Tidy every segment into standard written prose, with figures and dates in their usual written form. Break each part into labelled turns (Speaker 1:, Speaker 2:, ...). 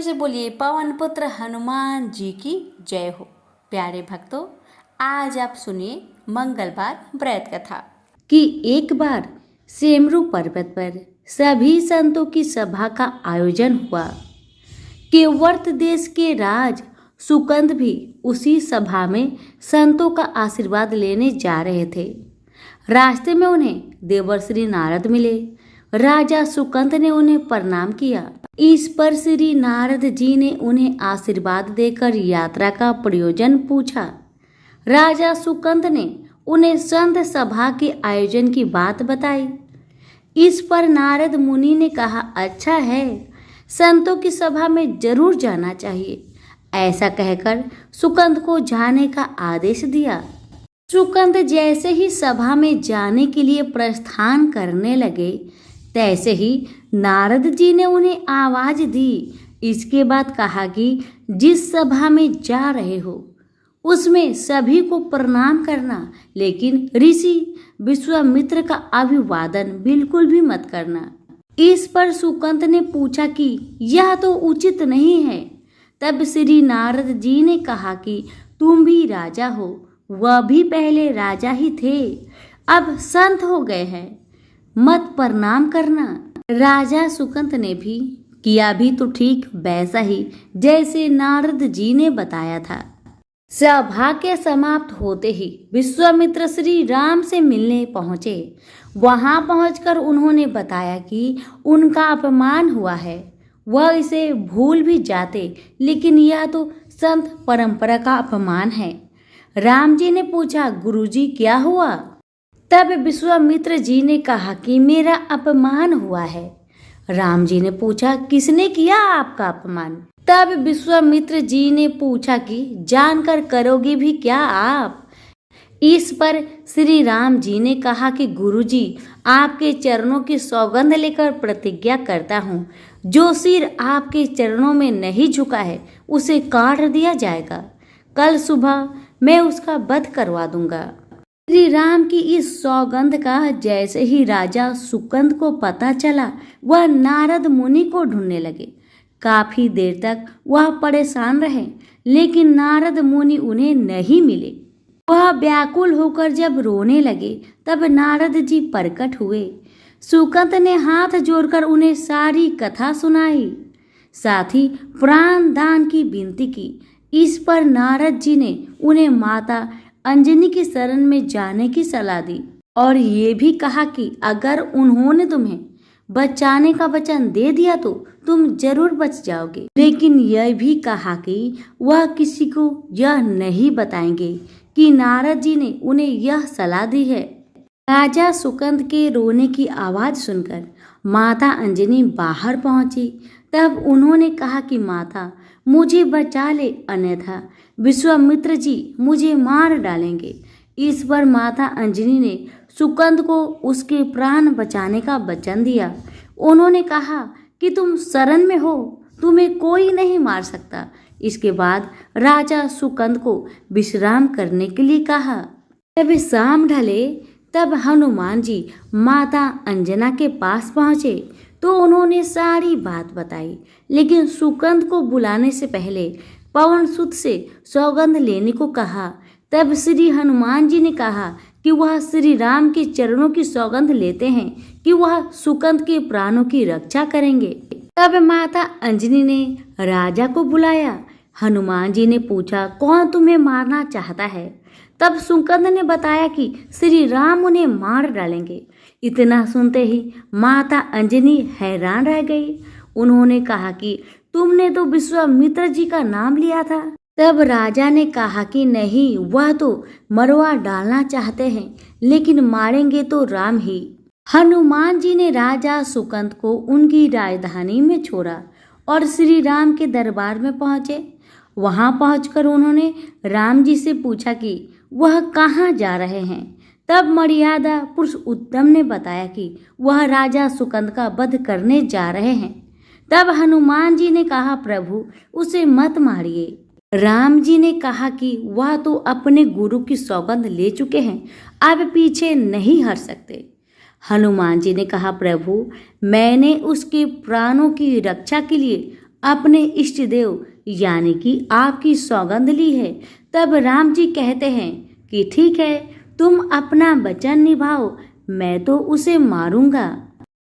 Speaker 1: से बोलिए पवन पुत्र हनुमान जी की जय हो। प्यारे भक्तों, आज आप सुनिए मंगलवार व्रत कथा कि एक बार सेमरू पर्वत पर सभी संतों की सभा का आयोजन हुआ। केवर्त देश के राज सुकंद भी उसी सभा में संतों का आशीर्वाद लेने जा रहे थे। रास्ते में उन्हें देवर्षि नारद मिले। राजा सुकंद ने उन्हें प्रणाम किया। इस पर श्री नारद जी ने उन्हें आशीर्वाद देकर यात्रा का प्रयोजन पूछा। राजा सुकंद ने उन्हें संत सभा के आयोजन की बात बताई। इस पर नारद मुनि ने कहा, अच्छा है, संतों की सभा में जरूर जाना चाहिए। ऐसा कहकर सुकंद को जाने का आदेश दिया। सुकंद जैसे ही सभा में जाने के लिए प्रस्थान करने लगे, तैसे ही नारद जी ने उन्हें आवाज दी। इसके बाद कहा कि जिस सभा में जा रहे हो उसमें सभी को प्रणाम करना, लेकिन ऋषि विश्वामित्र का अभिवादन बिल्कुल भी मत करना। इस पर सुकंद ने पूछा कि यह तो उचित नहीं है। तब श्री नारद जी ने कहा कि तुम भी राजा हो, वह भी पहले राजा ही थे, अब संत हो गए हैं, मत प्रणाम करना। राजा सुकंद ने भी किया भी तो ठीक वैसा ही जैसे नारद जी ने बताया था। सभा के समाप्त होते ही विश्वामित्र श्री राम से मिलने पहुंचे। वहां पहुंचकर उन्होंने बताया कि उनका अपमान हुआ है, वह इसे भूल भी जाते, लेकिन यह तो संत परंपरा का अपमान है। राम जी ने पूछा, गुरुजी क्या हुआ? तब विश्वामित्र जी ने कहा कि मेरा अपमान हुआ है। राम जी ने पूछा, किसने किया आपका अपमान? तब विश्वामित्र जी ने पूछा कि जानकर करोगे भी क्या आप? इस पर श्री राम जी ने कहा कि गुरुजी, आपके चरणों की सौगंध लेकर प्रतिज्ञा करता हूँ, जो सिर आपके चरणों में नहीं झुका है उसे काट दिया जाएगा। कल सुबह मैं उसका वध करवा दूंगा। श्री राम की इस सौगंध का जैसे ही राजा सुकंद को पता चला, वह नारद मुनि को ढूंढने लगे। काफी देर तक वह परेशान रहे, लेकिन नारद मुनि उन्हें नहीं मिले। वह व्याकुल होकर जब रोने लगे, तब नारद जी प्रकट हुए। सुकंद ने हाथ जोड़कर उन्हें सारी कथा सुनाई, साथ ही प्राण दान की विनती की। इस पर नारद जी ने उन्हें माता अंजनी की शरण में जाने की सलाह दी और ये भी कहा कि अगर उन्होंने तुम्हें बचाने का वचन दे दिया तो तुम जरूर बच जाओगे, लेकिन यह भी कहा कि वह किसी को यह नहीं बताएंगे कि नारद जी ने उन्हें यह सलाह दी है। राजा सुकंद के रोने की आवाज सुनकर माता अंजनी बाहर पहुंची। तब उन्होंने कहा कि माता, मुझे बचा ले, अन्यथा विश्वामित्र जी मुझे मार डालेंगे। इस पर माता अंजनी ने सुकंद को उसके प्राण बचाने का वचन दिया। उन्होंने कहा कि तुम शरण में हो, तुम्हें कोई नहीं मार सकता। इसके बाद राजा सुकंद को विश्राम करने के लिए कहा। जब शाम ढले तब हनुमान जी माता अंजना के पास पहुंचे तो उन्होंने सारी बात बताई, लेकिन सुकंद को बुलाने से पहले पवन सुत से सौगंध लेने को कहा। तब श्री हनुमान जी ने कहा कि वह श्री राम के चरणों की सौगंध लेते हैं कि वह सुकंद के प्राणों की रक्षा करेंगे। तब माता अंजनी ने राजा को बुलाया। हनुमान जी ने पूछा, कौन तुम्हें मारना चाहता है? तब सुकंद ने बताया कि श्री राम उन्हें मार डालेंगे। इतना सुनते ही माता अंजनी हैरान रह गई। उन्होंने कहा कि तुमने तो विश्वामित्र जी का नाम लिया था। तब राजा ने कहा कि नहीं, वह तो मरवा डालना चाहते हैं, लेकिन मारेंगे तो राम ही। हनुमान जी ने राजा सुकंद को उनकी राजधानी में छोड़ा और श्री राम के दरबार में पहुंचे। वहां पहुंचकर उन्होंने राम जी से पूछा कि वह कहाँ जा रहे हैं। तब मर्यादा पुरुष उत्तम ने बताया कि वह राजा सुकंद का वध करने जा रहे हैं। तब हनुमान जी ने कहा, प्रभु उसे मत मारिए। राम जी ने कहा कि वह तो अपने गुरु की सौगंध ले चुके हैं, अब पीछे नहीं हट सकते। हनुमान जी ने कहा, प्रभु मैंने उसके प्राणों की रक्षा के लिए अपने इष्ट देव यानी कि आपकी सौगंध ली है, तब राम जी कहते हैं कि ठीक है, तुम अपना वचन निभाओ, मैं तो उसे मारूंगा।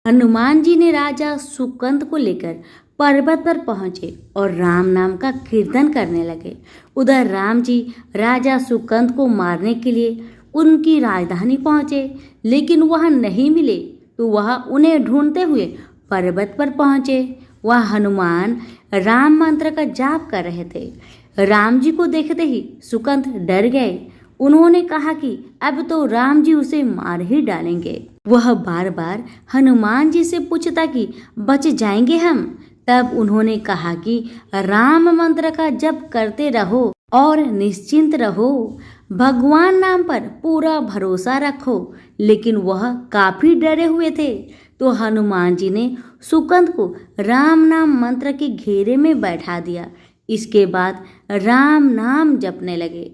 Speaker 1: हनुमान जी ने राजा सुकंद को लेकर पर्वत पर पहुंचे और राम नाम का कीर्तन करने लगे। उधर राम जी राजा सुकंद को मारने के लिए उनकी राजधानी पहुंचे, लेकिन वह नहीं मिले तो वह उन्हें ढूंढते हुए पर्वत पर पहुंचे। वह हनुमान राम मंत्र का जाप कर रहे थे। राम जी को देखते ही सुकंद डर गए। उन्होंने कहा कि अब तो राम जी उसे मार ही डालेंगे। वह बार बार हनुमान जी से पूछता कि बच जाएंगे हम। तब उन्होंने कहा कि राम मंत्र का जप करते रहो और निश्चिंत रहो, भगवान नाम पर पूरा भरोसा रखो। लेकिन वह काफी डरे हुए थे, तो हनुमान जी ने सुकंद को राम नाम मंत्र के घेरे में बैठा दिया। इसके बाद राम नाम जपने लगे।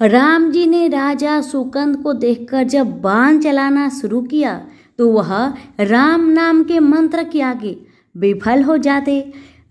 Speaker 1: राम जी ने राजा सुकंद को देखकर जब बाण चलाना शुरू किया तो वह राम नाम के मंत्र के आगे विफल हो जाते।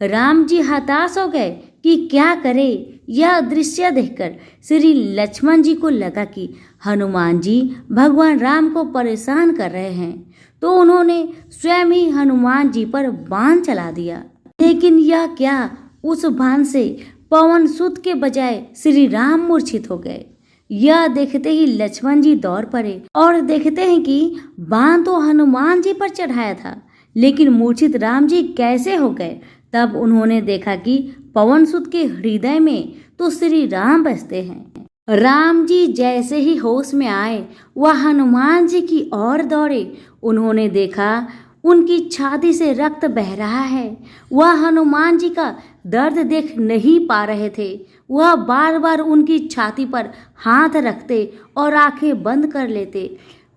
Speaker 1: राम जी हताश हो गए कि क्या करे। यह दृश्य देखकर श्री लक्ष्मण जी को लगा कि हनुमान जी भगवान राम को परेशान कर रहे हैं, तो उन्होंने स्वयं ही हनुमान जी पर बाण चला दिया। लेकिन यह क्या, उस बाण से पवन सुत के बजाय श्री राम मूर्छित हो गए। यह देखते ही लक्ष्मण जी दौड़ पड़े और देखते हैं कि बाण तो हनुमान जी पर चढ़ाया था, लेकिन मूर्छित राम जी कैसे हो गए। तब उन्होंने देखा कि पवन सुत के हृदय में तो श्री राम बसते हैं। राम जी जैसे ही होश में आए, वह हनुमान जी की ओर दौड़े। उन्होंने देखा उनकी छाती से रक्त बह रहा है। वह हनुमान जी का दर्द देख नहीं पा रहे थे। वह बार बार उनकी छाती पर हाथ रखते और आंखें बंद कर लेते।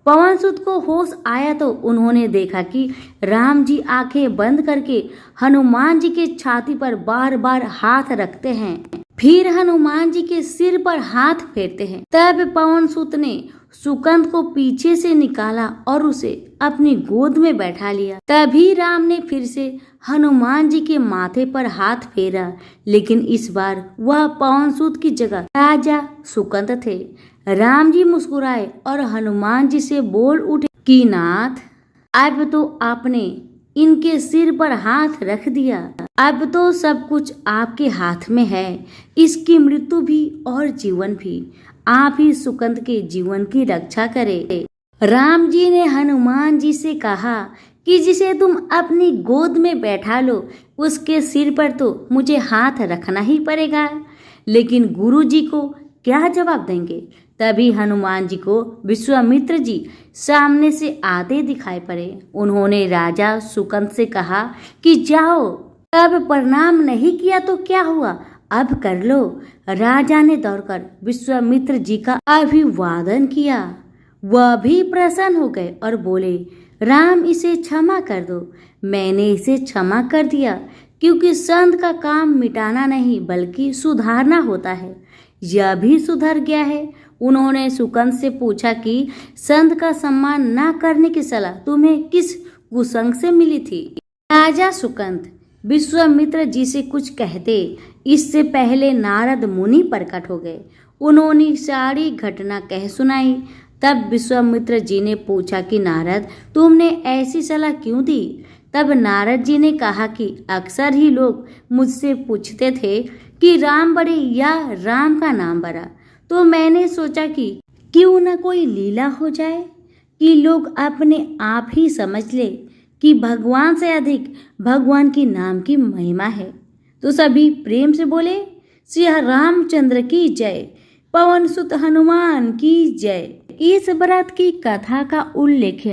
Speaker 1: पवन सुत को होश आया तो उन्होंने देखा कि राम जी आंखें बंद करके हनुमान जी के छाती पर बार बार हाथ रखते हैं, फिर हनुमान जी के सिर पर हाथ फेरते हैं। तब पवन सुत ने सुकंद को पीछे से निकाला और उसे अपनी गोद में बैठा लिया। तभी राम ने फिर से हनुमान जी के माथे पर हाथ फेरा, लेकिन इस बार वह पवन सुत की जगह राजा सुकंद थे। राम जी मुस्कुराए और हनुमान जी से बोल उठे कि नाथ, अब तो आपने इनके सिर पर हाथ रख दिया। अब तो सब कुछ आपके हाथ में है, इसकी मृत्यु भी और जीवन भी। आप ही सुकंद के जीवन की रक्षा करें। राम जी ने हनुमान जी से कहा कि जिसे तुम अपनी गोद में बैठा लो, उसके सिर पर तो मुझे हाथ रखना ही पड़ेगा। लेकिन गुरु जी को क्या जवाब देंगे। तभी हनुमान जी को विश्वामित्र जी सामने से आते दिखाई पड़े। उन्होंने राजा सुकंद से कहा कि जाओ, अब प्रणाम नहीं किया तो क्या हुआ, अब कर लो। राजा ने दौड़कर विश्वामित्र जी का अभिवादन किया। वह भी प्रसन्न हो गए और बोले, राम, इसे क्षमा कर दो। मैंने इसे क्षमा कर दिया, क्योंकि संत का काम मिटाना नहीं बल्कि सुधारना होता है। यह भी सुधर गया है। उन्होंने सुकंद से पूछा कि संत का सम्मान न करने की सलाह तुम्हें किस कुसंग से मिली थी। राजा सुकंद विश्वामित्र जी से कुछ कहते, इससे पहले नारद मुनि प्रकट हो गए। उन्होंने सारी घटना कह सुनाई। तब विश्वामित्र जी ने पूछा कि नारद, तुमने ऐसी सलाह क्यों दी। तब नारद जी ने कहा कि अक्सर ही लोग मुझसे पूछते थे कि राम बड़े या राम का नाम बड़ा, तो मैंने सोचा कि क्यों न कोई लीला हो जाए कि लोग अपने आप ही समझ ले कि भगवान से अधिक भगवान की नाम की महिमा है। तो सभी प्रेम से बोले, श्री रामचंद्र की जय, पवन सुत हनुमान की जय। इस व्रत की कथा का उल्लेख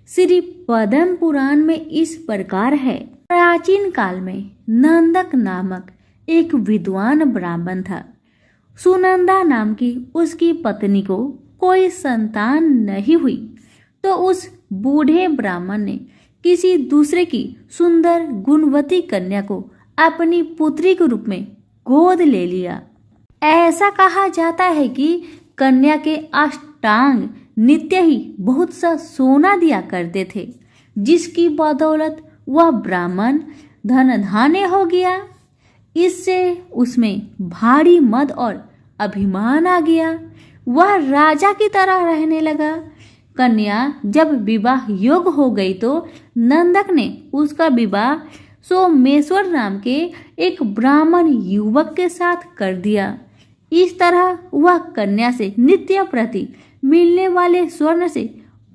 Speaker 1: श्री पद्म पुराण में इस प्रकार है। प्राचीन काल में नंदक नामक एक विद्वान ब्राह्मण था। सुनंदा नाम की उसकी पत्नी को कोई संतान नहीं हुई, तो उस बूढ़े ब्राह्मण ने किसी दूसरे की सुंदर गुणवती कन्या को अपनी पुत्री के रूप में गोद ले लिया। ऐसा कहा जाता है कि कन्या के अष्टांग नित्य ही बहुत सा सोना दिया करते थे, जिसकी बदौलत वह ब्राह्मण धन धान्य हो गया। इससे उसमें भारी मद और अभिमान आ गया। वह राजा की तरह रहने लगा। कन्या जब विवाह योग्य हो गई तो नंदक ने उसका विवाह सोमेश्वर नाम के एक ब्राह्मण युवक के साथ कर दिया। इस तरह वह कन्या से नित्य प्रति मिलने वाले स्वर्ण से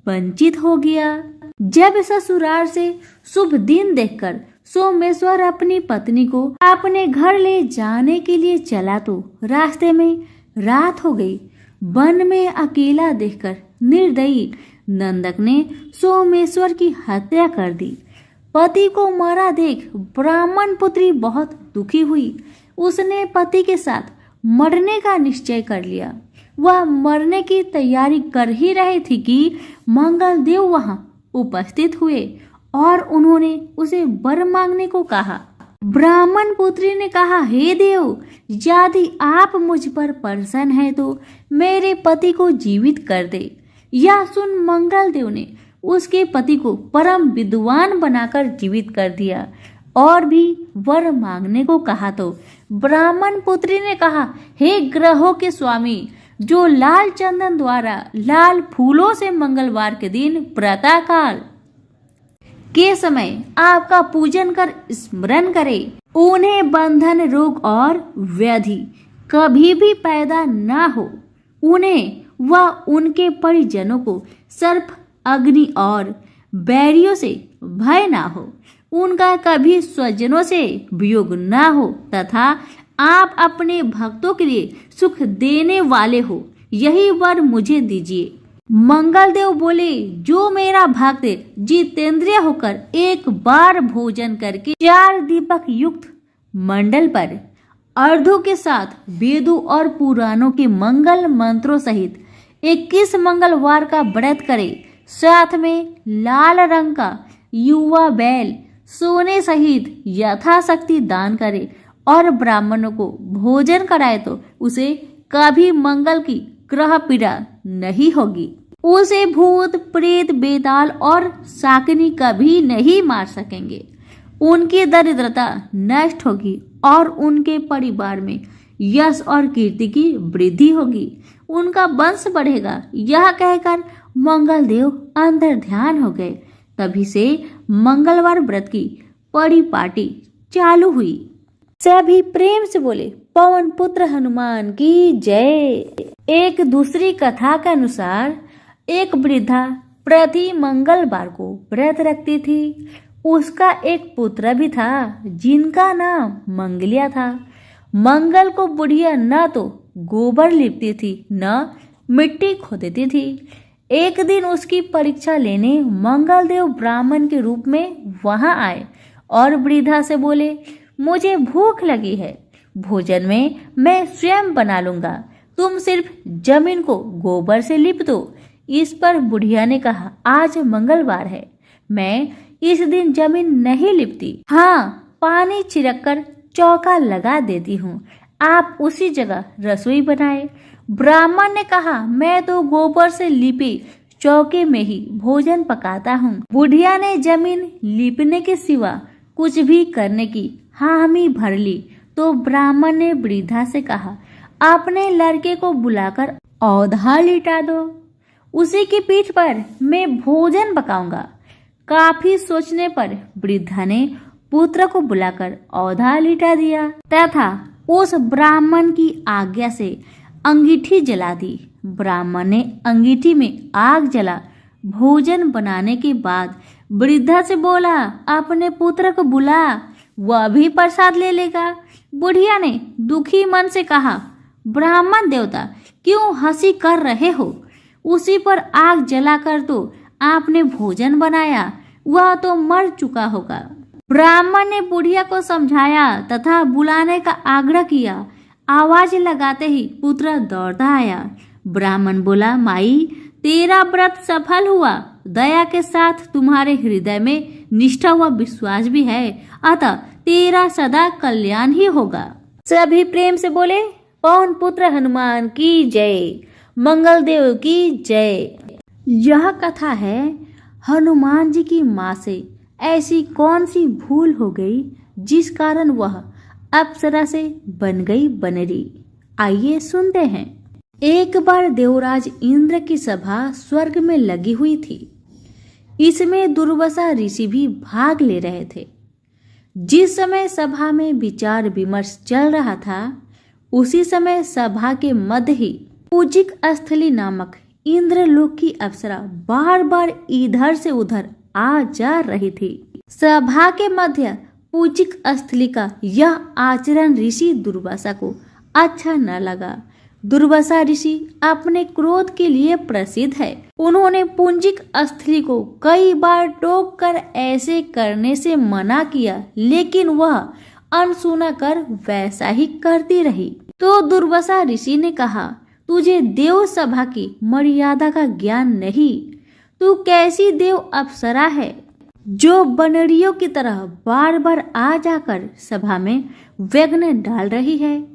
Speaker 1: वंचित हो गया। जब ससुराल से शुभ दिन देखकर सोमेश्वर अपनी पत्नी को अपने घर ले जाने के लिए चला तो रास्ते में रात हो गई। वन में अकेला देखकर निर्दयी नंदक ने सोमेश्वर की हत्या कर दी। पति को मरा देख ब्राह्मण पुत्री बहुत दुखी हुई। उसने पति के साथ मरने का निश्चय कर लिया। वह मरने की तैयारी कर ही रही थी कि मंगल देव वहां उपस्थित हुए और उन्होंने उसे वर मांगने को कहा। ब्राह्मण पुत्री ने कहा, हे देव, यदि आप मुझ पर प्रसन्न है तो मेरे पति को जीवित कर दे। यह सुन मंगल देव ने उसके पति को परम विद्वान बनाकर जीवित कर दिया और भी वर मांगने को कहा तो ब्राह्मण पुत्री ने कहा, हे ग्रहों के स्वामी, जो लाल चंदन द्वारा लाल फूलों से मंगलवार के दिन प्रातःकाल के समय आपका पूजन कर स्मरण करे, उन्हें बंधन, रोग और व्याधि कभी भी पैदा ना हो। उन्हें व उनके परिजनों को सर्प, अग्नि और बैरियों से भय ना हो। उनका कभी स्वजनों से वियोग ना हो तथा आप अपने भक्तों के लिए सुख देने वाले हो, यही वर मुझे दीजिए। मंगल देव बोले, जो मेरा भक्त जितेंद्रिय होकर एक बार भोजन करके 4 दीपक युक्त मंडल पर अर्धों के साथ वेदों और पुराणों के मंगल मंत्रों सहित 21 मंगलवार का व्रत करे, साथ में लाल रंग का युवा बैल सोने सहित यथाशक्ति दान करे और ब्राह्मणों को भोजन कराए तो उसे कभी मंगल की ग्रह पीड़ा नहीं होगी। उसे भूत, प्रेत, बेताल और शाकिनी कभी नहीं मार सकेंगे। उनकी दरिद्रता नष्ट होगी और उनके परिवार में यश और कीर्ति की वृद्धि होगी। उनका वंश बढ़ेगा। यह कहकर मंगल देव अंतर ध्यान हो गए। तभी से मंगलवार व्रत की परिपाटी चालू हुई। सभी प्रेम से बोले, पवन पुत्र हनुमान की जय। एक दूसरी कथा के अनुसार एक वृद्धा प्रति मंगलवार को व्रत रखती थी। उसका एक पुत्र भी था जिनका नाम मंगलिया था। मंगल को बुढ़िया न तो गोबर लिपती थी न मिट्टी खोदती थी। एक दिन उसकी परीक्षा लेने मंगलदेव ब्राह्मण के रूप में वहां आए और वृद्धा से बोले, मुझे भूख लगी है, भोजन में मैं स्वयं बना लूंगा, तुम सिर्फ जमीन को गोबर से लिप दो। इस पर बुढ़िया ने कहा, आज मंगलवार है, मैं इस दिन जमीन नहीं लिपती, हाँ पानी छिड़क कर चौका लगा देती हूँ, आप उसी जगह रसोई बनाए। ब्राह्मण ने कहा, मैं तो गोबर से लिपे चौके में ही भोजन पकाता हूँ। बुढ़िया ने जमीन लिपने के सिवा कुछ भी करने की हामी भर ली तो ब्राह्मण ने वृद्धा से कहा, अपने लड़के को बुलाकर औधा लिटा दो, उसी की पीठ पर मैं भोजन पकाऊंगा। काफी सोचने पर वृद्धा ने पुत्र को बुलाकर औधा लिटा दिया तथा उस ब्राह्मण की आज्ञा से अंगीठी जला दी। ब्राह्मण ने अंगीठी में आग जला भोजन बनाने के बाद वृद्धा से बोला, अपने पुत्र को बुला, वह भी प्रसाद ले लेगा। बुढ़िया ने दुखी मन से कहा, ब्राह्मण देवता क्यों हंसी कर रहे हो, उसी पर आग जलाकर तो आपने भोजन बनाया, वह तो मर चुका होगा। ब्राह्मण ने बुढ़िया को समझाया तथा बुलाने का आग्रह किया। आवाज लगाते ही पुत्र दौड़ता आया। ब्राह्मण बोला, माई तेरा व्रत सफल हुआ, दया के साथ तुम्हारे हृदय में निष्ठा व विश्वास भी है, अतः तेरा सदा कल्याण ही होगा। सभी प्रेम से बोले, पवन पुत्र हनुमान की जय, मंगल देव की जय। यह कथा है हनुमान जी की माँ से ऐसी कौन सी भूल हो गई जिस कारण वह अप्सरा से बन गई बनरी। आइए सुनते हैं। एक बार देवराज इंद्र की सभा स्वर्ग में लगी हुई थी। इसमें दुर्वासा ऋषि भी भाग ले रहे थे। जिस समय सभा में विचार विमर्श चल रहा था, उसी समय सभा के मध्य ही पूजिक स्थली नामक इंद्रलोक की अप्सरा बार बार इधर से उधर आ जा रही थी। सभा के मध्य पूजिक स्थली का यह आचरण ऋषि दुर्वासा को अच्छा न लगा। दुर्वासा ऋषि अपने क्रोध के लिए प्रसिद्ध है। उन्होंने पूजिक स्थली को कई बार टोक कर ऐसे करने से मना किया, लेकिन वह अनसुना कर वैसा ही करती रही। तो दुर्वासा ऋषि ने कहा, तुझे देव सभा की मर्यादा का ज्ञान नहीं। तू कैसी देव अप्सरा है जो बनरियों की तरह बार बार आ जाकर सभा में विघ्न डाल रही है।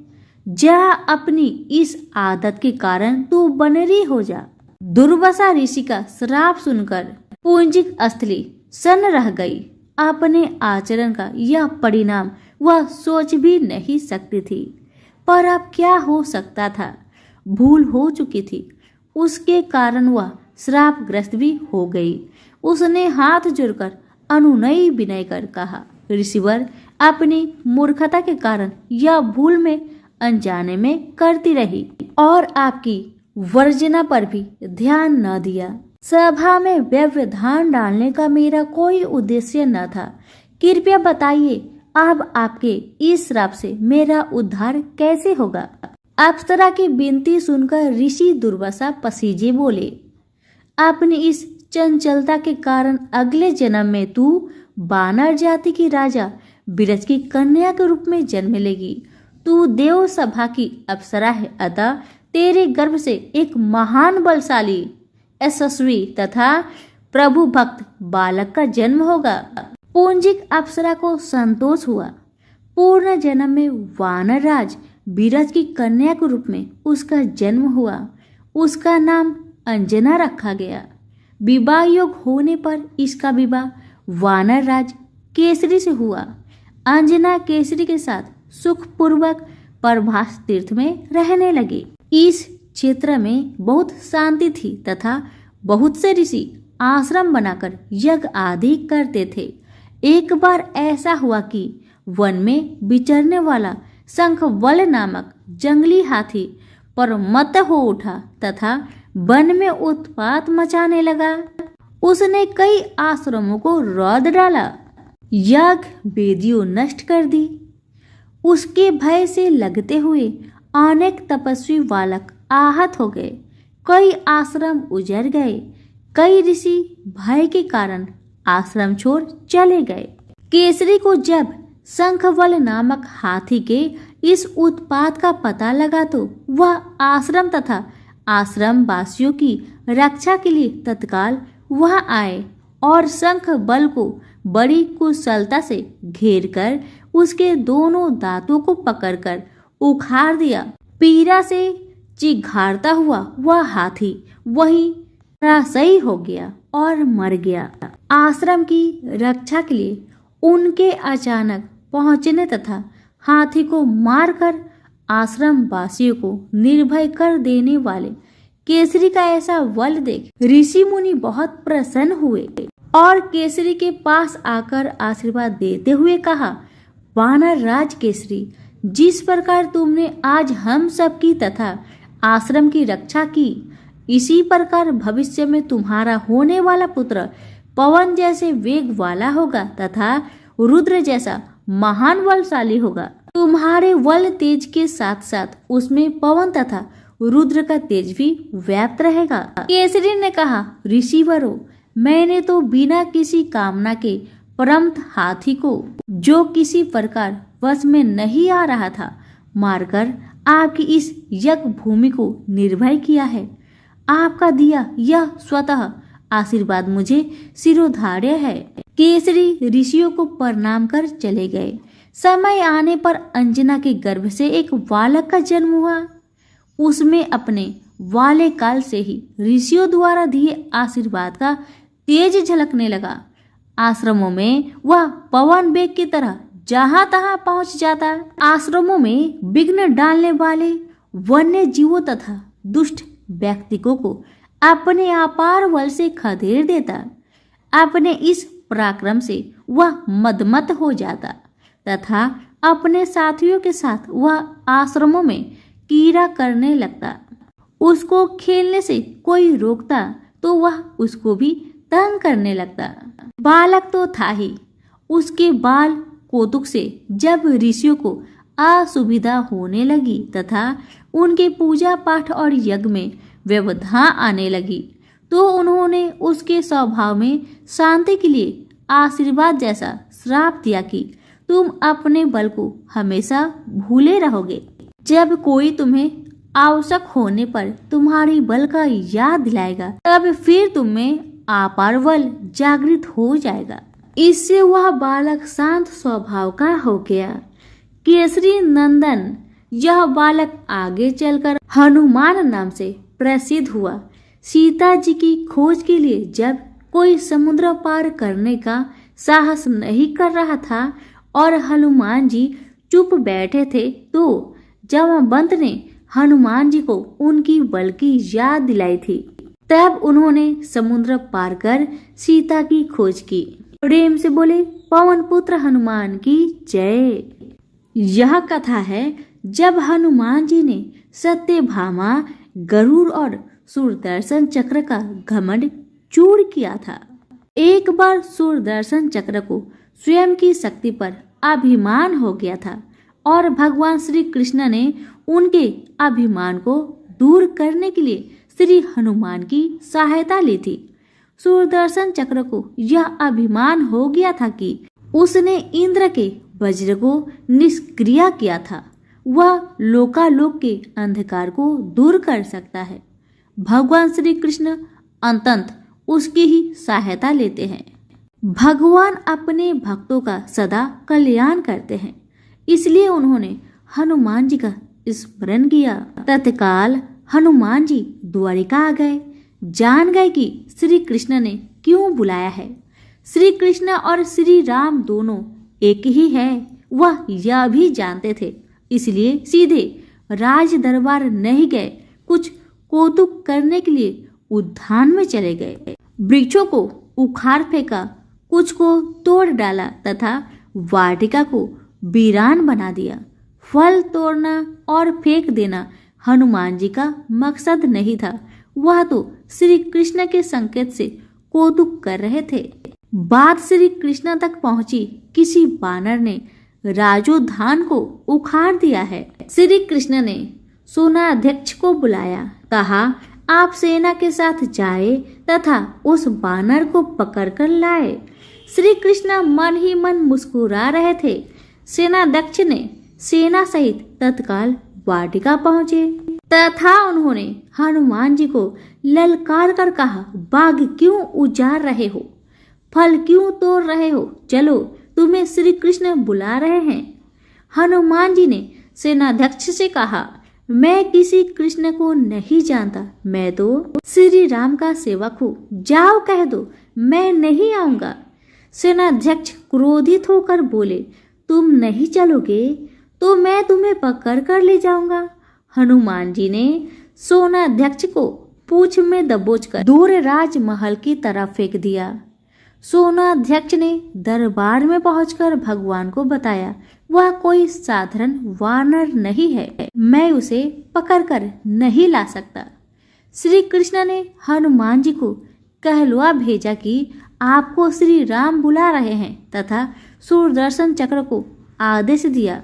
Speaker 1: जा, अपनी इस आदत के कारण तू बनरी हो जा। दुर्वासा ऋषि का श्राप सुनकर पूजिक स्थली सन्न रह गई। अपने आचरण का यह परिणाम वह सोच भी नहीं सकती थी, पर अब क्या हो सकता था। भूल हो चुकी थी, उसके कारण वह श्रापग्रस्त भी हो गई। उसने हाथ जोड़कर अनुनय विनय कर कहा, ऋषिवर, अपनी मूर्खता के कारण यह भूल में अनजाने में करती रही और आपकी वर्जना पर भी ध्यान न दिया। सभा में व्यवधान डालने का मेरा कोई उद्देश्य न था। कृपया बताइए, अब आपके इस श्राप से मेरा उद्धार कैसे होगा। अप्सरा की विनती सुनकर ऋषि दुर्वासा पसीजे बोले, अपनी इस चंचलता के कारण अगले जन्म में तू वानर जाति की राजा बिरज की कन्या के रूप में जन्म लेगी। तू देव सभा की अप्सरा है, अतः तेरे गर्भ से एक महान बलशाली, यशस्वी तथा प्रभु भक्त बालक का जन्म होगा। पूजिक अप्सरा को संतोष हुआ। पूर्ण जन्म में वानर राज बिरज की कन्या के रूप में उसका जन्म हुआ। उसका नाम अंजना रखा गया। विवाह योग होने पर इसका विवाह वानर राज केसरी से हुआ। अंजना केसरी के साथ सुखपूर्वक प्रभास तीर्थ में रहने लगे। इस क्षेत्र में बहुत शांति थी तथा बहुत से ऋषि आश्रम बनाकर यज्ञ आदि करते थे। एक बार ऐसा हुआ कि वन में विचरने वाला शंखवल नामक जंगली हाथी परमत्त हो उठा तथा वन में उत्पात मचाने लगा। उसने कई आश्रमों को रौंद डाला, यज्ञ वेदियों नष्ट कर दी। उसके भय से लगते हुए अनेक तपस्वी बालक आहत हो गए। कई आश्रम उजड़ गए। कई ऋषि भय के कारण आश्रम छोड़ चले गए। केसरी को जब शंखवल नामक हाथी के इस उत्पात का पता लगा तो वह आश्रम तथा आश्रम वासियों की रक्षा के लिए तत्काल वहां आए और शंखवल को बड़ी कुशलता से घेरकर उसके दोनों दांतों को पकड़कर उखाड़ दिया। पीड़ा से चिघाड़ता हुआ वह हाथी वहीं धराशायी हो गया और मर गया। आश्रम की रक्षा के लिए उनके अचानक पहुंचने तथा हाथी को मारकर आश्रम वासियों को निर्भय कर देने वाले केसरी का ऐसा बल देख ऋषि मुनि बहुत प्रसन्न हुए और केसरी के पास आकर आशीर्वाद देते हुए कहा, वानर राज केसरी, जिस प्रकार तुमने आज हम सब की तथा आश्रम की रक्षा की, इसी प्रकार भविष्य में तुम्हारा होने वाला पुत्र पवन जैसे वेग वाला होगा तथा रुद्र जैसा महान बलशाली होगा। तुम्हारे बल तेज के साथ साथ उसमें पवन तथा रुद्र का तेज भी व्याप्त रहेगा। केसरी ने कहा, ऋषिवरों, मैंने तो बिना किसी कामना के परमत हाथी को, जो किसी प्रकार वश में नहीं आ रहा था, मारकर आपकी इस यज्ञ भूमि को निर्भय किया है। आपका दिया यह स्वतः आशीर्वाद मुझे शिरोधार्य है। केसरी ऋषियों को प्रणाम कर चले गए। समय आने पर अंजना के गर्भ से एक बालक का जन्म हुआ। उसमें अपने वाले काल से ही ऋषियों द्वारा दिए आशीर्वाद का तेज झलकने लगा। आश्रमों में वह पवन वेग की तरह जहां तहां पहुंच जाता। आश्रमों में विघ्न डालने वाले वन्य जीवों तथा दुष्ट व्यक्तियों को अपने अपार बल से खदेड़ देता। अपने इस पराक्रम से वह मदमत हो जाता तथा अपने साथियों के साथ वह आश्रमों में कीड़ा करने लगता। उसको खेलने से कोई रोकता तो वह उसको भी तंग करने लगता। बालक तो था ही, उसके बाल कौतुक से जब ऋषियों को असुविधा होने लगी तथा उनके पूजा पाठ और यज्ञ में व्यवधान आने लगी तो उन्होंने उसके स्वभाव में शांति के लिए आशीर्वाद जैसा श्राप दिया कि तुम अपने बल को हमेशा भूले रहोगे। जब कोई तुम्हें आवश्यक होने पर तुम्हारी बल का याद दिलाएगा तब फिर तुम्हें अपार बल जागृत हो जाएगा। इससे वह बालक शांत स्वभाव का हो गया। केसरी नंदन यह बालक आगे चलकर हनुमान नाम से प्रसिद्ध हुआ। सीता जी की खोज के लिए जब कोई समुद्र पार करने का साहस नहीं कर रहा था और हनुमान जी चुप बैठे थे तो जामवंत ने हनुमान जी को उनकी बल की याद दिलाई थी। तब उन्होंने समुद्र पार कर सीता की खोज की। प्रेम से बोले पवन पुत्र हनुमान की जय। यह कथा है जब हनुमान जी ने सत्यभामा, गरुड़ और सुदर्शन चक्र का घमंड चूर किया था। एक बार सुदर्शन चक्र को स्वयं की शक्ति पर अभिमान हो गया था और भगवान श्री कृष्ण ने उनके अभिमान को दूर करने के लिए श्री हनुमान की सहायता ली थी। सुदर्शन चक्र को यह अभिमान हो गया था कि उसने इंद्र के वज्र को निष्क्रिय किया था। वह लोकालोक के अंधकार को दूर कर सकता है। भगवान श्री कृष्ण अंततः उसकी ही सहायता लेते हैं। भगवान अपने भक्तों का सदा कल्याण करते हैं, इसलिए उन्होंने हनुमान जी का स्मरण किया। तत्काल हनुमान जी द्वारिका आ गए। जान गए कि श्री कृष्ण ने क्यों बुलाया है। श्री कृष्ण और श्री राम दोनों एक ही है, वह यह भी जानते थे, इसलिए सीधे राज दरबार नहीं गए, कुछ कौतुक करने के लिए उद्यान में चले गए। वृक्षों को उखाड़ फेंका, कुछ को तोड़ डाला तथा वाटिका को वीरान बना दिया। फल तोड़ना और फेंक देना हनुमान जी का मकसद नहीं था, वह तो श्री कृष्ण के संकेत से कौतुक कर रहे थे। बात श्री कृष्ण तक पहुंची। किसी बानर ने राजोद्यान को उखाड़ दिया है। श्री कृष्ण ने सेनाध्यक्ष को बुलाया, कहा आप सेना के साथ जाए तथा उस बानर को पकड़कर लाए। श्री कृष्ण मन ही मन मुस्कुरा रहे थे। सेनाध्यक्ष ने सेना सहित तत्काल वाटिका पहुंचे तथा उन्होंने हनुमान जी को ललकार कर कहा, बाग क्यों उजाड़ रहे हो, फल क्यों तोड़ रहे हो, चलो तुम्हें श्री कृष्ण बुला रहे हैं। हनुमान जी ने सेनाध्यक्ष से कहा, मैं किसी कृष्ण को नहीं जानता, मैं तो श्री राम का सेवक हूँ, जाओ कह दो मैं नहीं आऊंगा। सेनाध्यक्ष क्रोधित होकर बोले, तुम नहीं चलोगे तो मैं तुम्हें पकड़ कर ले जाऊंगा। हनुमान जी ने सेनाध्यक्ष को पूंछ में दबोचकर दूर राजमहल की तरफ फेंक दिया। सेनाध्यक्ष ने दरबार में पहुंचकर भगवान को बताया, वह कोई साधारण वानर नहीं है, मैं उसे पकड़कर नहीं ला सकता। श्री कृष्ण ने हनुमान जी को कहलवा भेजा कि आपको श्री राम बुला रहे हैं तथा सुदर्शन चक्र को आदेश दिया,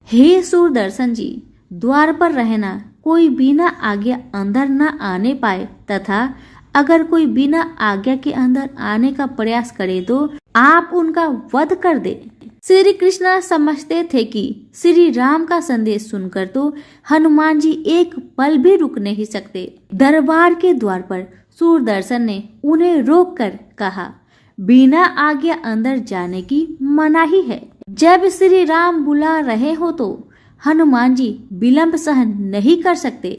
Speaker 1: हे सुदर्शन जी, द्वार पर रहना, कोई बिना आज्ञा अंदर न आने पाए तथा अगर कोई बिना आज्ञा के अंदर आने का प्रयास करे तो आप उनका वध कर दे। श्री कृष्ण समझते थे कि श्री राम का संदेश सुनकर तो हनुमान जी एक पल भी रुक नहीं सकते। दरबार के द्वार पर सुदर्शन ने उन्हें रोककर कहा, बिना आज्ञा अंदर जाने की मनाही है। जब श्री राम बुला रहे हो तो हनुमान जी विलंब सहन नहीं कर सकते।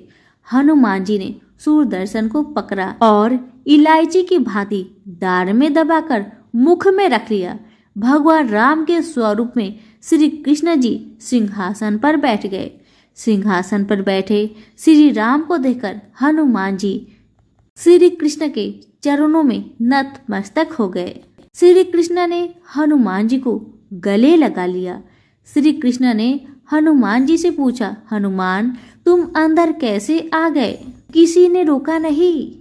Speaker 1: हनुमान जी ने सुदर्शन को पकड़ा और इलायची की भांति दाढ़ में दबाकर मुख में रख लिया। भगवान राम के स्वरूप में श्री कृष्ण जी सिंहासन पर बैठ गए। सिंहासन पर बैठे श्री राम को देखकर हनुमान जी श्री कृष्ण के चरणों में नतमस्तक हो गए। श्री कृष्ण ने हनुमान जी को गले लगा लिया। श्री कृष्ण ने हनुमान जी से पूछा, हनुमान तुम अंदर कैसे आ गए? किसी ने रोका नहीं।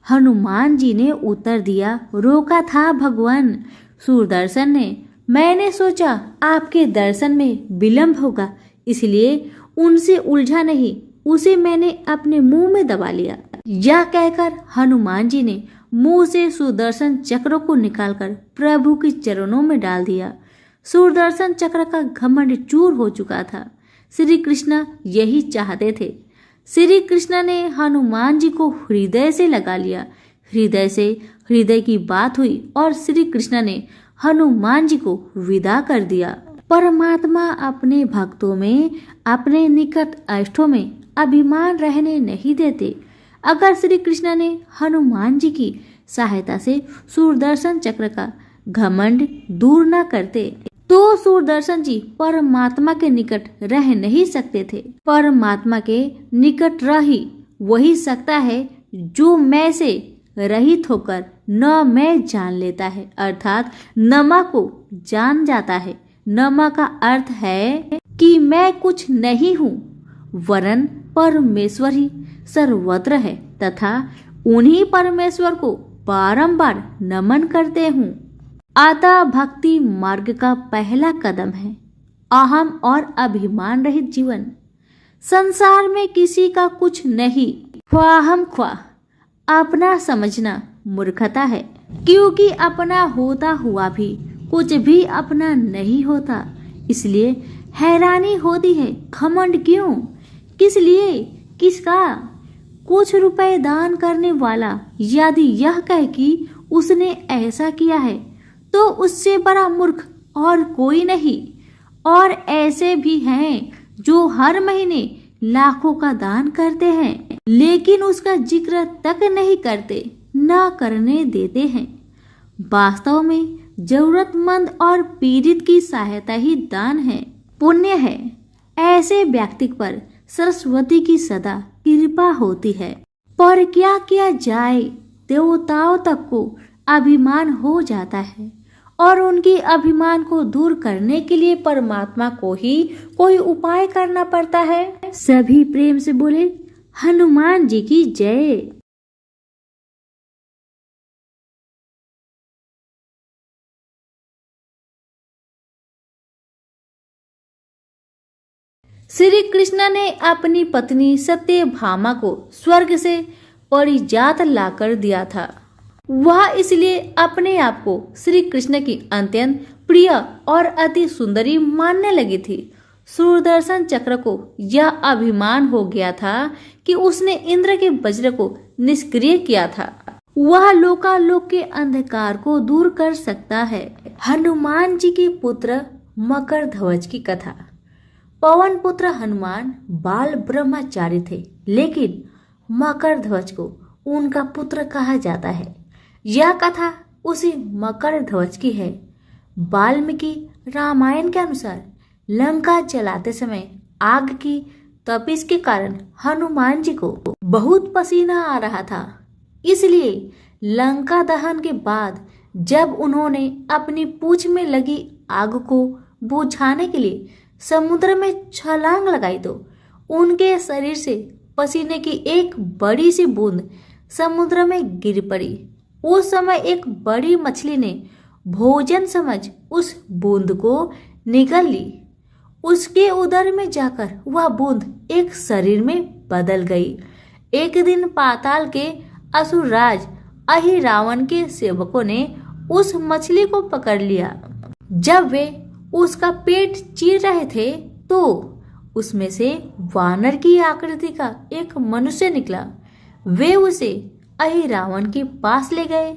Speaker 1: हनुमान जी ने उत्तर दिया, रोका था भगवान सूरदर्शन ने। मैंने सोचा आपके दर्शन में विलंब होगा, इसलिए उनसे उलझा नहीं, उसे मैंने अपने मुंह में दबा लिया। यह कहकर हनुमान जी ने मुंह से सुदर्शन चक्र को निकालकर प्रभु के चरणों में डाल दिया। सुदर्शन चक्र का घमंड चूर हो चुका था। श्री कृष्ण यही चाहते थे। श्री कृष्ण ने हनुमान जी को हृदय से लगा लिया। हृदय से हृदय की बात हुई और श्री कृष्ण ने हनुमान जी को विदा कर दिया। परमात्मा अपने भक्तों में, अपने निकट इष्टों में अभिमान रहने नहीं देते। अगर श्री कृष्ण ने हनुमान जी की सहायता से सुदर्शन चक्र का घमंड दूर न करते तो सुदर्शन जी परमात्मा के निकट रह नहीं सकते थे। परमात्मा के निकट रह ही वही सकता है जो मैं से रहित होकर न मैं जान लेता है, अर्थात नमा को जान जाता है। नमा का अर्थ है कि मैं कुछ नहीं हूँ, वरन परमेश्वर ही सर्वत्र है तथा उन्हीं परमेश्वर को बारंबार नमन करते हूँ। अतः भक्ति मार्ग का पहला कदम है अहम और अभिमान रहित जीवन। संसार में किसी का कुछ नहीं, ख्वाहम ख्वाह अपना समझना मूर्खता है, क्योंकि अपना होता हुआ भी कुछ भी अपना नहीं होता। इसलिए हैरानी होती है, घमंड क्यों, किस लिए, किसका? कुछ रुपए दान करने वाला यदि यह कहे कि उसने ऐसा किया है तो उससे बड़ा मूर्ख और कोई नहीं। और ऐसे भी हैं जो हर महीने लाखों का दान करते हैं, लेकिन उसका जिक्र तक नहीं करते, न करने देते हैं। वास्तव में जरूरतमंद और पीड़ित की सहायता ही दान है, पुण्य है। ऐसे व्यक्ति पर सरस्वती की सदा कृपा होती है। पर क्या किया जाए, देवताओं तक को अभिमान हो जाता है और उनकी अभिमान को दूर करने के लिए परमात्मा को ही कोई उपाय करना पड़ता है। सभी प्रेम से बोले, हनुमान जी की जय। श्री कृष्ण ने अपनी पत्नी सत्यभामा को स्वर्ग से परिजात लाकर दिया था। वह इसलिए अपने आप को श्री कृष्ण की अत्यंत प्रिय और अति सुंदरी मानने लगी थी। सुदर्शन चक्र को यह अभिमान हो गया था कि उसने इंद्र के वज्र को निष्क्रिय किया था। वह लोकालोक के अंधकार को दूर कर सकता है। हनुमान जी के पुत्र मकर ध्वज की कथा। पवन पुत्र हनुमान बाल ब्रह्मचारी थे, लेकिन मकर ध्वज को उनका पुत्र कहा जाता है। यह कथा उसी मकर ध्वज की है। वाल्मीकि रामायण के अनुसार लंका जलाते समय आग की तपिश के कारण हनुमान जी को बहुत पसीना आ रहा था। इसलिए लंका दहन के बाद जब उन्होंने अपनी पूंछ में लगी आग को बुझाने के लिए समुद्र में छलांग लगाई तो उनके शरीर से पसीने की एक बड़ी सी बूंद समुद्र में गिर पड़ी। उस समय एक बड़ी मछली ने भोजन समझ उस बूंद को निगल ली। उसके उदर में जाकर वह बूंद एक शरीर में बदल गई। एक दिन पाताल के असुरराज अहिरावण के सेवकों ने उस मछली को पकड़ लिया। जब वे उसका पेट चीर रहे थे तो उसमें से वानर की आकृति का एक मनुष्य निकला। वे उसे अहिरावण के पास ले गए।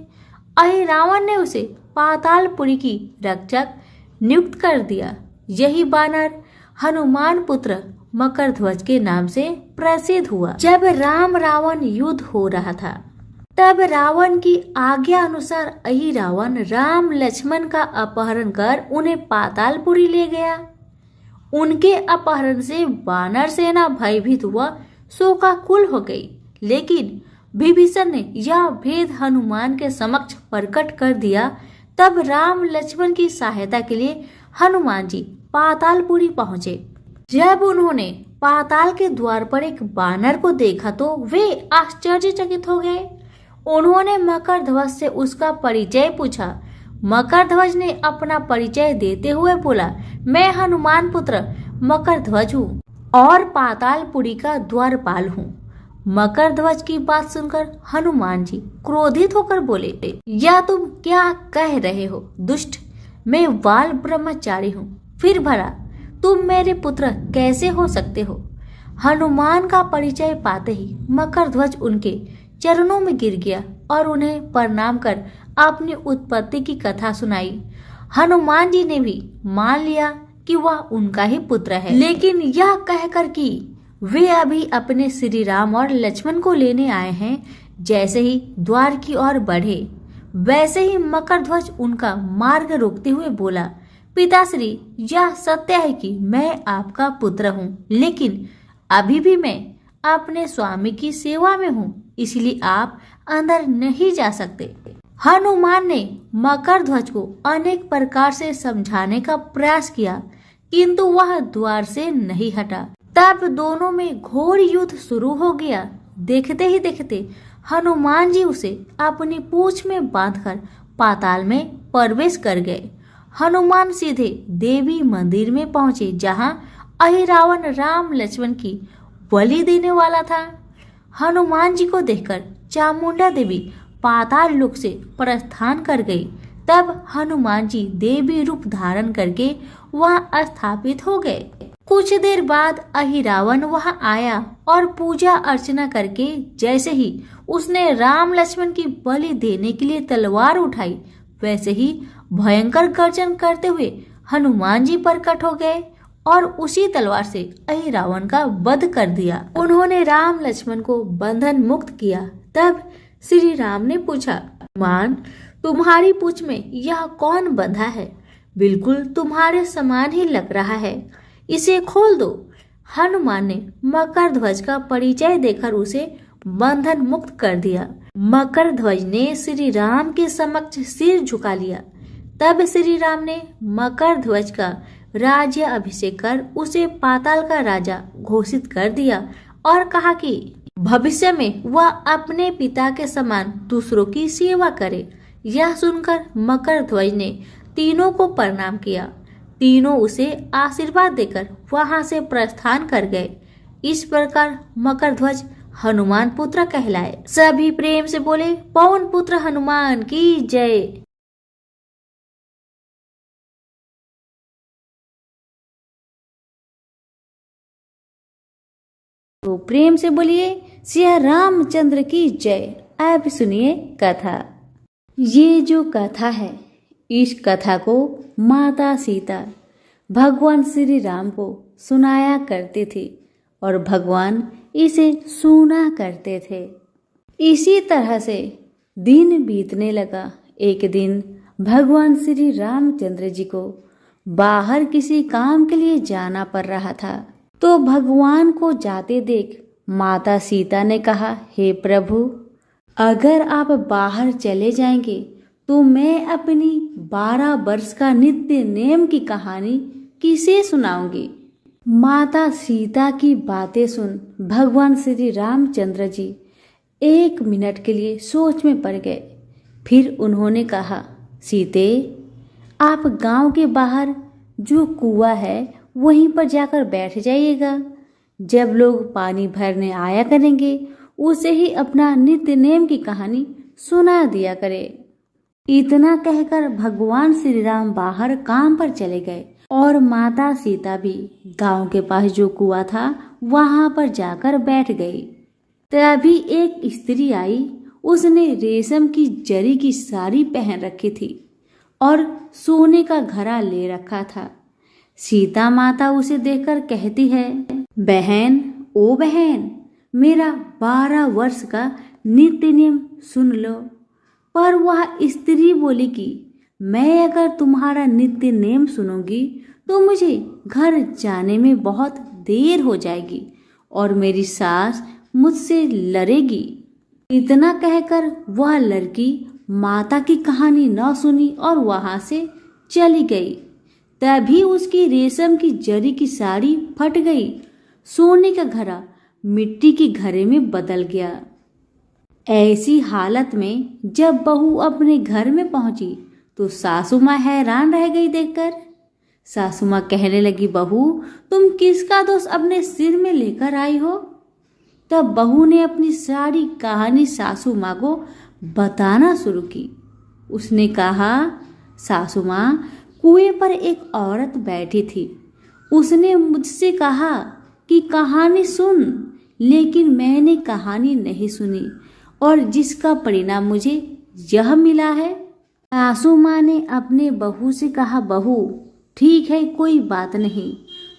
Speaker 1: अहिरावण ने उसे पातालपुरी की रक्षक नियुक्त कर दिया। यही वानर हनुमान पुत्र मकर ध्वज के नाम से प्रसिद्ध हुआ। जब राम रावण युद्ध हो रहा था तब रावण की आज्ञा अनुसार अहिरावण राम लक्ष्मण का अपहरण कर उन्हें पातालपुरी ले गया। उनके अपहरण से वानर सेना भयभीत हुआ शोकाकुल हो गई, लेकिन विभीषण ने यह भेद हनुमान के समक्ष प्रकट कर दिया। तब राम लक्ष्मण की सहायता के लिए हनुमान जी पातालपुरी पहुंचे। जब उन्होंने पाताल के द्वार पर एक वानर को देखा तो वे आश्चर्यचकित हो गए। उन्होंने मकरध्वज से उसका परिचय पूछा। मकरध्वज ने अपना परिचय देते हुए बोला, मैं हनुमान पुत्र मकरध्वज हूँ और पातालपुरी का द्वारपाल हूँ। मकरध्वज की बात सुनकर हनुमान जी क्रोधित होकर बोले, या तुम क्या कह रहे हो दुष्ट? मैं बाल ब्रह्मचारी हूँ, फिर भला तुम मेरे पुत्र कैसे हो सकते हो? हनुमान का परिचय पाते ही मकरध्वज उनके चरणों में गिर गया और उन्हें प्रणाम कर अपनी उत्पत्ति की कथा सुनाई। हनुमान जी ने भी मान लिया कि वह उनका ही पुत्र है, लेकिन यह कहकर कि वे अभी अपने श्री राम और लक्ष्मण को लेने आए हैं। जैसे ही द्वार की ओर बढ़े वैसे ही मकरध्वज उनका मार्ग रोकते हुए बोला, पिताश्री, यह सत्य है कि मैं आपका पुत्र हूँ, लेकिन अभी भी मैं अपने स्वामी की सेवा में हूँ, इसलिए आप अंदर नहीं जा सकते। हनुमान ने मकरध्वज को अनेक प्रकार से समझाने का प्रयास किया, किंतु वह द्वार से नहीं हटा। तब दोनों में घोर युद्ध शुरू हो गया। देखते ही देखते हनुमान जी उसे अपनी पूंछ में बांधकर पाताल में प्रवेश कर गए। हनुमान सीधे देवी मंदिर में पहुंचे, जहां अहिरावण राम लक्ष्मण की बलि देने वाला था। हनुमान जी को देखकर चामुंडा देवी पाताल लोक से प्रस्थान कर गई। तब हनुमान जी देवी रूप धारण करके वहां स्थापित हो गए। कुछ देर बाद अहिरावण वहां आया और पूजा अर्चना करके जैसे ही उसने राम लक्ष्मण की बलि देने के लिए तलवार उठाई, वैसे ही भयंकर गर्जन करते हुए हनुमान जी प्रकट हो गए और उसी तलवार से अहिरावण का वध कर दिया। उन्होंने राम लक्ष्मण को बंधन मुक्त किया। तब श्री राम ने पूछा, हनुमान, तुम्हारी पूंछ में यह कौन बंधा है? बिल्कुल तुम्हारे समान ही लग रहा है, इसे खोल दो। हनुमान ने मकरध्वज का परिचय देकर उसे बंधन मुक्त कर दिया। मकरध्वज ने श्री राम के समक्ष सिर झुका लिया। तब श्री राम ने मकरध्वज का राज्य अभिषेक कर उसे पाताल का राजा घोषित कर दिया और कहा कि भविष्य में वह अपने पिता के समान दूसरों की सेवा करे। यह सुनकर मकरध्वज ने तीनों को प्रणाम किया। तीनों उसे आशीर्वाद देकर वहां से प्रस्थान कर गए। इस प्रकार मकरध्वज हनुमान पुत्र कहलाए। सभी प्रेम से बोले, पवन पुत्र हनुमान की जय। तो प्रेम से बोलिए सिया रामचंद्र की जय। अब सुनिए कथा। ये जो कथा है, इस कथा को माता सीता भगवान श्री राम को सुनाया करते थे और भगवान इसे सुना करते थे। इसी तरह से दिन बीतने लगा। एक दिन भगवान श्री रामचंद्र जी को बाहर किसी काम के लिए जाना पड़ रहा था। तो भगवान को जाते देख माता सीता ने कहा, हे प्रभु, अगर आप बाहर चले जाएंगे तो मैं अपनी 12 वर्ष का नित्य नेम की कहानी किसे सुनाऊंगी। माता सीता की बातें सुन भगवान श्री रामचंद्र जी 1 मिनट के लिए सोच में पड़ गए। फिर उन्होंने कहा, सीते, आप गांव के बाहर जो कुआं है वहीं पर जाकर बैठ जाइएगा। जब लोग पानी भरने आया करेंगे उसे ही अपना नित्य नेम की कहानी सुना दिया करे। इतना कहकर भगवान श्री राम बाहर काम पर चले गए और माता सीता भी गांव के पास जो कुआं था वहां पर जाकर बैठ गई। तभी एक स्त्री आई। उसने रेशम की जरी की साड़ी पहन रखी थी और सोने का घड़ा ले रखा था। सीता माता उसे देखकर कहती है, बहन, ओ बहन, मेरा 12 वर्ष का नित्य नियम सुन लो। पर वह स्त्री बोली कि मैं अगर तुम्हारा नित्य नियम सुनूंगी तो मुझे घर जाने में बहुत देर हो जाएगी और मेरी सास मुझसे लड़ेगी। इतना कहकर वह लड़की माता की कहानी न सुनी और वहां से चली गई। तभी उसकी रेशम की जरी की साड़ी फट गई। सोने का घड़ा मिट्टी के घड़े में बदल गया। ऐसी हालत में जब बहू अपने घर में पहुंची तो सासू माँ हैरान रह गई देखकर। सासू माँ कहने लगी, बहू तुम किसका दोष अपने सिर में लेकर आई हो? तब बहू ने अपनी सारी कहानी सासू माँ को बताना शुरू की। उसने कहा, सासू माँ, कुएं पर एक औरत बैठी थी। उसने मुझसे कहा कि कहानी सुन, लेकिन मैंने कहानी नहीं सुनी और जिसका परिणाम मुझे यह मिला है। सासू माँ ने अपने बहू से कहा, बहू ठीक है, कोई बात नहीं,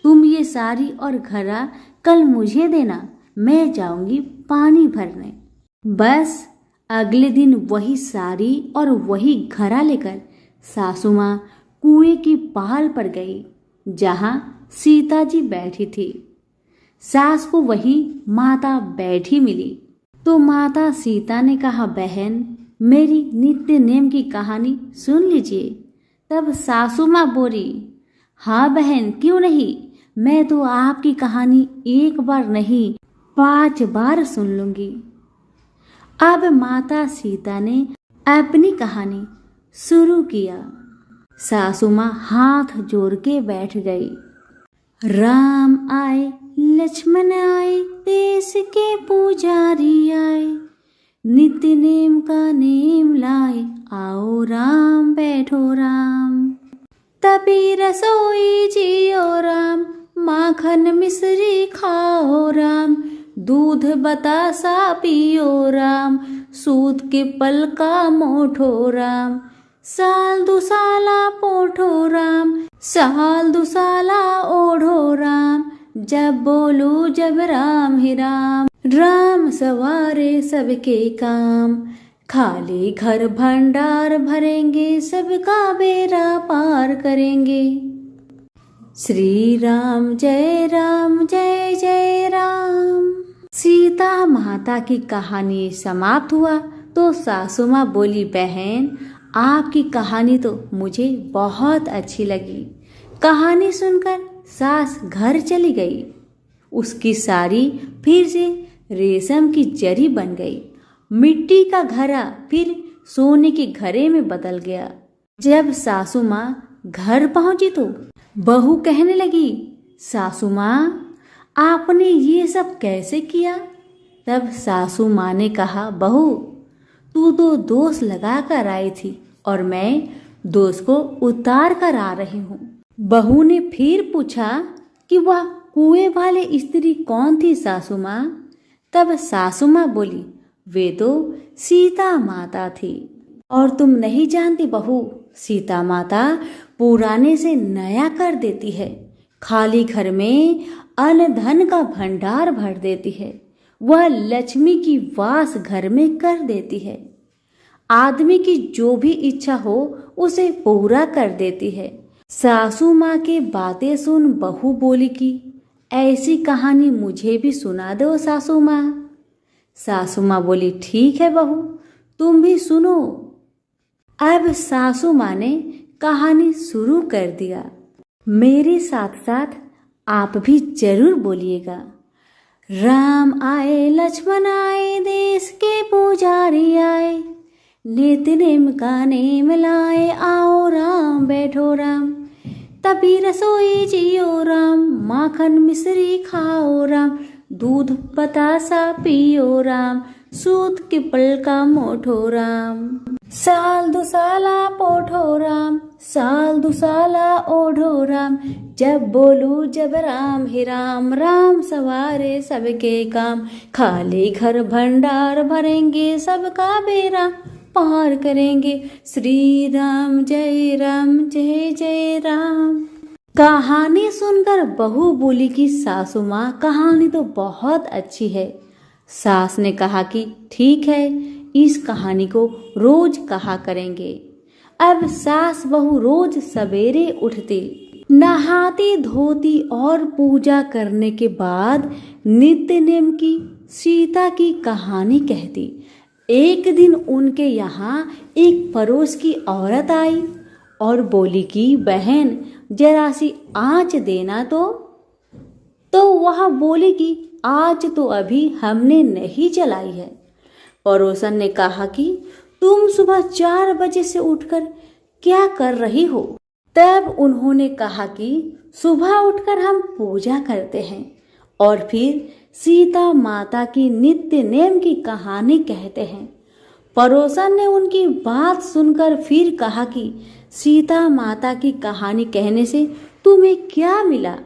Speaker 1: तुम ये साड़ी और घड़ा कल मुझे देना, मैं जाऊंगी पानी भरने। बस अगले दिन वही साड़ी और वही घड़ा लेकर सासू माँ कुएं की पहाड़ पर गई जहां सीता जी बैठी थी। सास को वही माता बैठी मिली तो माता सीता ने कहा, बहन मेरी नित्य नेम की कहानी सुन लीजिए। तब सासू माँ बोली, हाँ बहन क्यों नहीं, मैं तो आपकी कहानी एक बार नहीं 5 बार सुन लूंगी। अब माता सीता ने अपनी कहानी शुरू किया। सासू माँ हाथ जोड़ के बैठ गई। राम आए लक्ष्मण आए, देश के पुजारी आए, नित्य नेम का नेम लाए, आओ राम बैठो राम। तभी रसोई जियो राम, माखन मिश्री खाओ राम, दूध बतासा पियो राम, सूत के पल का मोठो राम, साल दुसाला पोठो राम, साल दुसाला ओढ़ो राम, जब बोलू जब राम ही राम, राम सवारे सबके काम, खाली घर भंडार भरेंगे, सबका बेड़ा पार करेंगे। श्री राम जय जय राम। सीता माता की कहानी समाप्त हुआ तो सासू माँ बोली, बहन आपकी कहानी तो मुझे बहुत अच्छी लगी। कहानी सुनकर सास घर चली गई। उसकी साड़ी फिर से रेशम की जरी बन गई। मिट्टी का घड़ा फिर सोने के घड़े में बदल गया। जब सासू माँ घर पहुंची तो बहू कहने लगी, सासू माँ आपने ये सब कैसे किया? तब सासू माँ ने कहा, बहू तू तो दोष लगा कर आई थी और मैं दोष को उतार कर आ रही हूँ। बहू ने फिर पूछा कि वह कुएं वाले स्त्री कौन थी सासू माँ? तब सासू माँ बोली, वे तो सीता माता थी। और तुम नहीं जानती बहू, सीता माता पुराने से नया कर देती है, खाली घर में अन्न धन का भंडार भर देती है, वह लक्ष्मी की वास घर में कर देती है, आदमी की जो भी इच्छा हो उसे पूरा कर देती है। सासू माँ के बातें सुन बहू बोली कि ऐसी कहानी मुझे भी सुना दो सासू माँ। सासू माँ बोली, ठीक है बहू तुम भी सुनो। अब सासू माँ ने कहानी शुरू कर दिया। मेरे साथ साथ आप भी जरूर बोलिएगा। राम आए लक्ष्मण आए, देश के पुजारी आए, नित्य नेम का नेम लाए, आओ राम बैठो राम। तभी रसोई जियो राम, माखन मिश्री खाओ राम, दूध बतासा पियो राम, सूत के पल का मोठो राम, साल दुसाला पोठो राम, साल दुसाला ओढ़ो राम, जब बोलू जब राम ही राम, राम सवारे सबके काम, खाली घर भंडार भरेंगे, सबका बेड़ा पार करेंगे। श्री राम जय जय राम। कहानी सुनकर बहू बोली कि सासू माँ कहानी तो बहुत अच्छी है, सास ने कहा कि ठीक है, इस कहानी को रोज कहा करेंगे। अब सास बहू रोज सवेरे उठती, नहाती धोती और पूजा करने के बाद नित्य नेम की सीता की कहानी कहती। एक दिन उनके यहाँ एक पड़ोस की औरत आई और बोली कि बहन जरा सी आँच देना तो वह बोली कि आज तो अभी हमने नहीं जलाई है। पड़ोसन ने कहा कि तुम सुबह 4 बजे से उठकर क्या कर रही हो? तब उन्होंने कहा कि सुबह उठकर हम पूजा करते हैं और फिर सीता माता की नित्य नेम की कहानी कहते हैं। पड़ोसन ने उनकी बात सुनकर फिर कहा कि सीता माता की कहानी कहने से तुम्हें क्या मिला?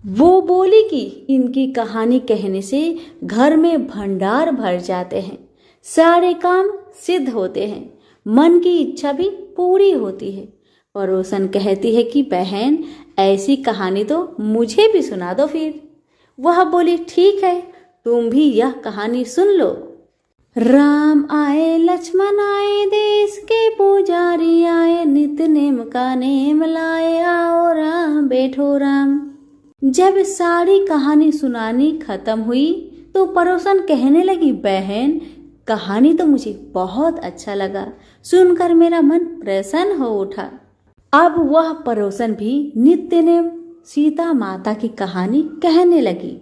Speaker 1: वो बोली कि इनकी कहानी कहने से घर में भंडार भर जाते हैं, सारे काम सिद्ध होते हैं, मन की इच्छा भी पूरी होती है। पड़ोसन कहती है कि बहन ऐसी कहानी तो मुझे भी सुना दो फिर। वह बोली ठीक है, तुम भी यह कहानी सुन लो। राम आए लक्ष्मण आए, देश के पुजारी आए, नित्य नेम का नेम लाए, आओ राम बैठो राम। जब सारी कहानी सुनानी खत्म हुई तो पड़ोसन कहने लगी बहन कहानी तो मुझे बहुत अच्छा लगा, सुनकर मेरा मन प्रसन्न हो उठा। अब वह पड़ोसन भी नित्य नेम सीता माता की कहानी कहने लगी।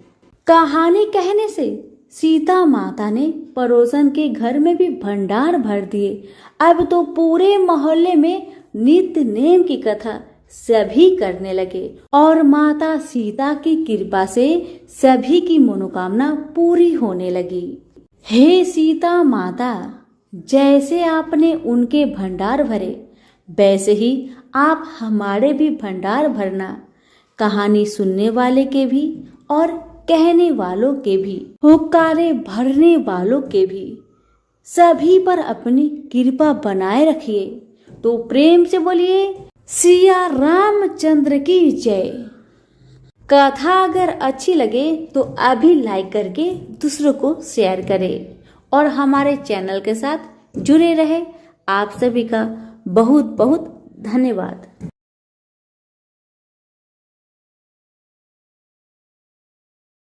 Speaker 1: कहानी कहने से सीता माता ने पड़ोसन के घर में भी भंडार भर दिए। अब तो पूरे मोहल्ले में नित्य नेम की कथा सभी करने लगे और माता सीता की कृपा से सभी की मनोकामना पूरी होने लगी। हे सीता माता, जैसे आपने उनके भंडार भरे वैसे ही आप हमारे भी भंडार भरना, कहानी सुनने वाले के भी और कहने वालों के भी, हुक्कारे भरने वालों के भी, सभी पर अपनी कृपा बनाए रखिए। तो प्रेम से बोलिए सिया रामचंद्र की जय। कथा अगर अच्छी लगे तो अभी लाइक करके दूसरों को शेयर करें और हमारे चैनल के साथ जुड़े रहे। आप सभी का बहुत बहुत धन्यवाद।